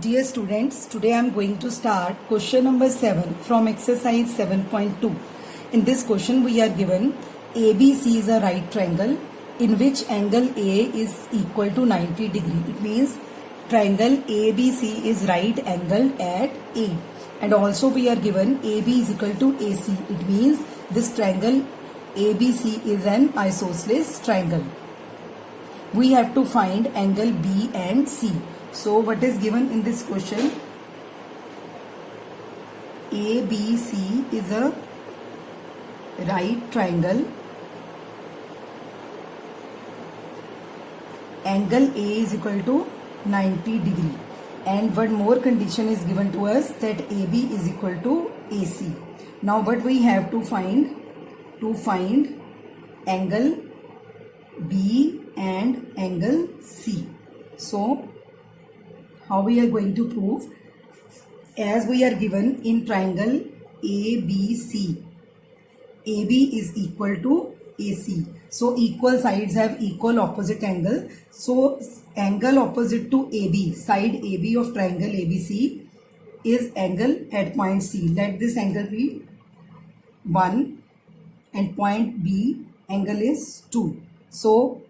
Dear students, today I am going to start question number 7 from exercise 7.2. In this question we are given ABC is a right triangle in which angle A is equal to 90 degree. It means triangle ABC is right angled at A. And also we are given AB is equal to AC. It means this triangle ABC is an isosceles triangle. We have to find angle B and C. So what is given in this question? ABC is a right triangle. Angle A is equal to 90 degree. And one more condition is given to us, that AB is equal to AC. Now what we have to find? To find angle B and angle C. So how we are going to prove? As we are given in triangle ABC, AB is equal to AC. So equal sides have equal opposite angle. So angle opposite to AB, side AB of triangle ABC is angle at point C. Let this angle be 1 and point B angle is 2. So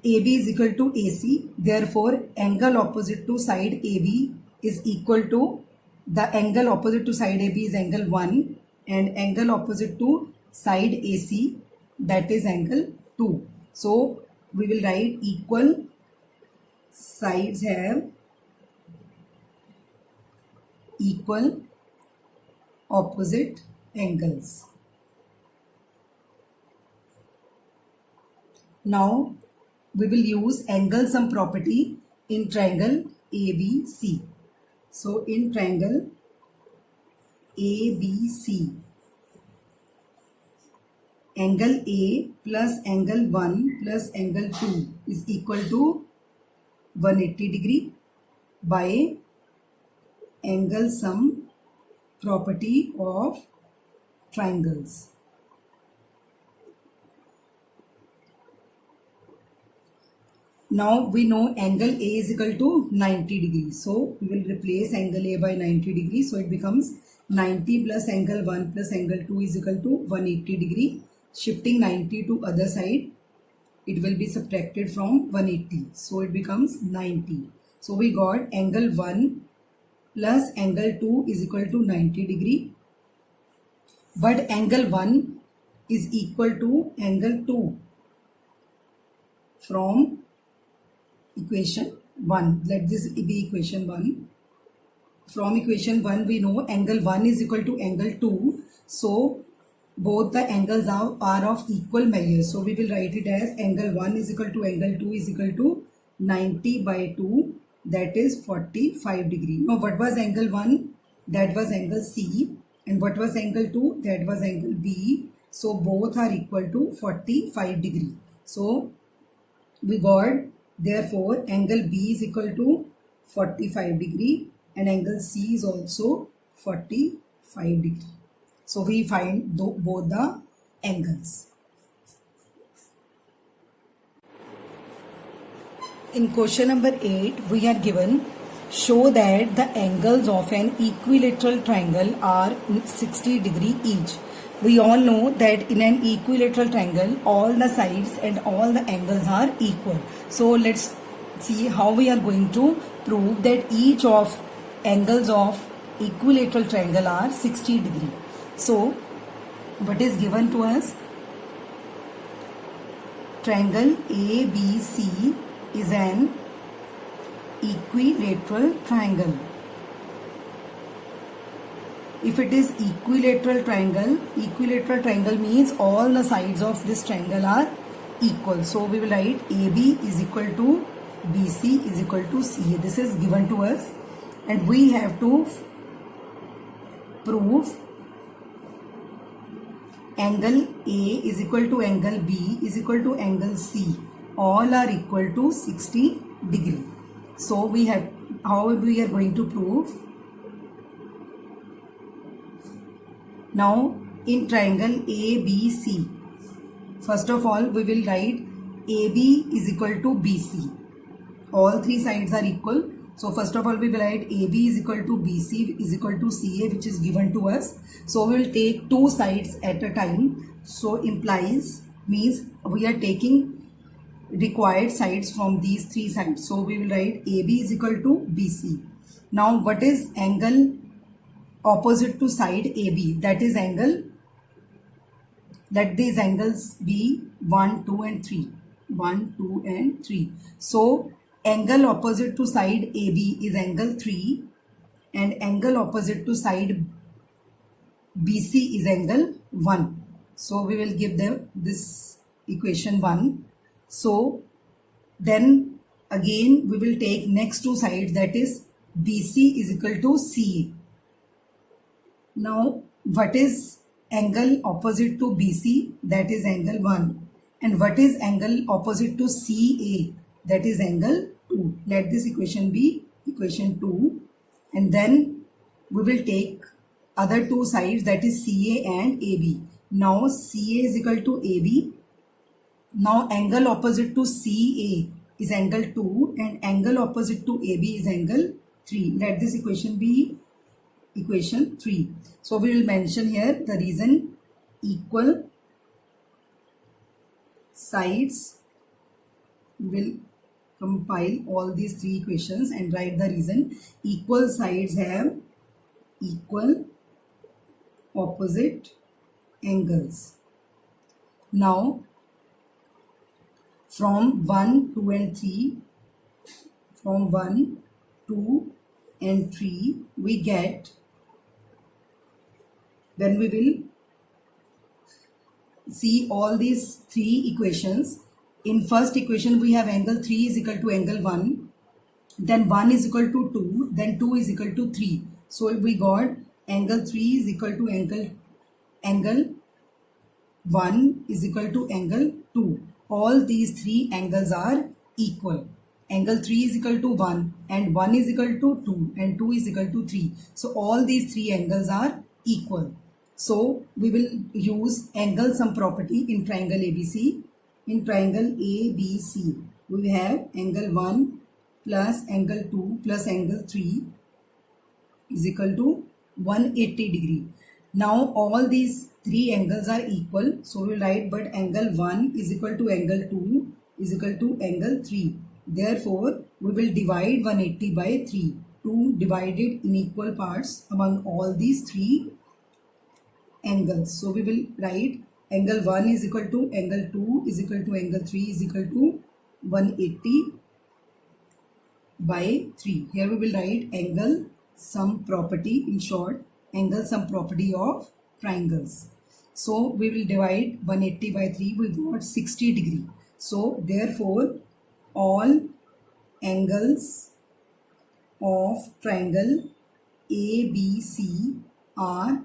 AB is equal to AC, therefore angle opposite to side AB is equal to, the angle opposite to side AB is angle 1 and angle opposite to side AC, that is angle 2. So we will write equal sides have equal opposite angles. Now we will use angle sum property in triangle ABC. So in triangle ABC, angle A plus angle 1 plus angle 2 is equal to 180 degree by angle sum property of triangles. Now we know angle A is equal to 90 degrees. So we will replace angle A by 90 degrees. So it becomes 90 plus angle 1 plus angle 2 is equal to 180 degree. Shifting 90 to other side, it will be subtracted from 180. So it becomes 90. So we got angle 1 plus angle 2 is equal to 90 degree. But angle 1 is equal to angle 2 from equation 1. Let this be equation 1. From equation 1 we know angle 1 is equal to angle 2. So both the angles are of equal measure. So we will write it as angle 1 is equal to angle 2 is equal to 90 by 2, that is 45 degree. Now what was angle 1? That was angle C. And what was angle 2? That was angle B. So both are equal to 45 degree. So we got, therefore angle B is equal to 45 degree and angle C is also 45 degree. So we find both the angles. In question number 8 we are given, show that the angles of an equilateral triangle are 60 degree each. We all know that in an equilateral triangle all the sides and all the angles are equal. So let's see how we are going to prove that each of angles of equilateral triangle are 60 degree. So what is given to us? Triangle ABC is an equilateral triangle. If it is equilateral triangle means all the sides of this triangle are equal. So we will write AB is equal to BC is equal to CA. This is given to us and we have to prove angle A is equal to angle B is equal to angle C. All are equal to 60 degree. So we have, how we are going to prove? Now in triangle ABC, first of all we will write AB is equal to BC. all three sides are equal. So first of all, we will write AB is equal to BC is equal to CA, which is given to us. So we will take two sides at a time. So implies means we are taking required sides from these three sides. So we will write AB is equal to BC. Now what is angle opposite to side AB? That is angle, let these angles be 1, 2 and 3. 1, 2 and 3. So angle opposite to side AB is angle 3 and angle opposite to side BC is angle 1. So we will give them this equation 1. So then again we will take next two sides, that is BC is equal to CA. Now what is angle opposite to BC? That is angle 1. And what is angle opposite to CA? That is angle 2. Let this equation be equation 2. And then we will take other two sides, that is CA and AB. Now CA is equal to AB. Now angle opposite to CA is angle 2 and angle opposite to AB is angle 3. Let this equation be equation 3. So we will mention here the reason: equal sides. We will compile all these three equations and write the reason. Equal sides have equal opposite angles. Now from 1, 2 and 3, from 1, 2 and 3 we get, when we will see all these three equations, in first equation we have angle 3 is equal to angle 1, then 1 is equal to 2, then 2 is equal to 3. So we got angle 3 is equal to angle 1 is equal to angle 2. All these three angles are equal. Angle 3 is equal to 1 and 1 is equal to 2 and 2 is equal to 3. So all these three angles are equal. So we will use angle sum property in triangle ABC. In triangle ABC, we have angle 1 plus angle 2 plus angle 3 is equal to 180 degree. Now all these three angles are equal. So we will write, but angle 1 is equal to angle 2 is equal to angle 3. Therefore, we will divide 180 by 3 to divide it in equal parts among all these three angles. So we will write angle 1 is equal to angle 2 is equal to angle 3 is equal to 180 by 3. Here we will write angle sum property, in short, angle sum property of triangles. So we will divide 180 by 3, we got 60 degree. So therefore all angles of triangle ABC are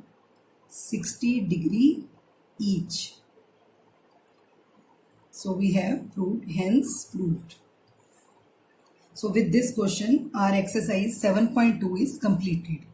60 degree each. So we have proved, hence proved. So with this question, our exercise 7.2 is completed.